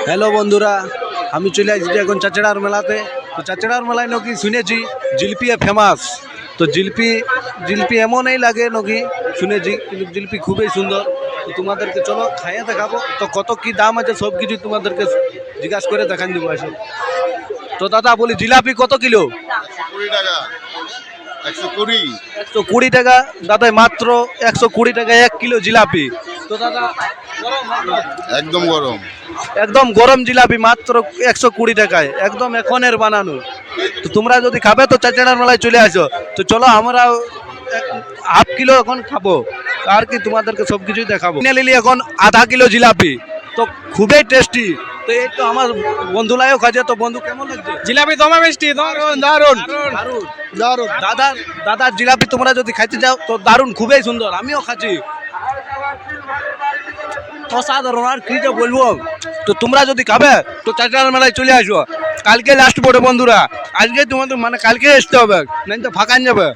Hello বন্ধুরা, আমি চলে আসছি এখন চাচড়ার মেলাতে। তো চাচড়ার মেলায় নাকি শুনেছি জিলিপি ফেমাস। তো জিলিপি এমনই লাগে নাকি শুনেছি, কিন্তু জিলিপি খুবই সুন্দর। তো তোমাদেরকে চলো খাইয়ে দেখাবো। তো কত কি দাম আছে সব কিছু তোমাদেরকে জিজ্ঞাসা করে দেখান দেবো আসো। তো দাদা বলি জিলাপি কত কিলো? 120 টাকা। 120। 120 টাকা দাদা, মাত্র 120 টাকা 1 কিলো জিলাপি। তো দাদা একদম গরম। একদম গরম জিলাপি মাত্র 120 টাকায়, একদম এখনের বানানো। তো তোমরা যদি খাবে তো চাচড়ার মেলায় চলে আসো। তো চলো আমরা হাফ কিলো এখন খাবো, আর কি তোমাদেরকে সব কিছুই দেখাবো। কিনে নিলি এখন আধা কিলো জিলাপি, তো খুবই টেস্টি। তো এই তো আমার বন্ধুলাইও খাচ্ছে। তো বন্ধু কেমন লাগছে? জিলাপি তোমার মিষ্টি, দারুন দারুন দারুণ দারুন। দাদার জিলাপি তোমরা যদি খাইতে যাও তো দারুণ, খুবই সুন্দর। আমিও খাচ্ছি, অসাধারণ। আর কি যে বলবো। তো তোমরা যদি খাবে তো চাচড়ার মেলায় চলে আসবো। কালকে লাস্ট পড়ে বন্ধুরা, আজকে তোমাদের মানে কালকে আসতে হবে, নাই তো ফাঁকান যাবে।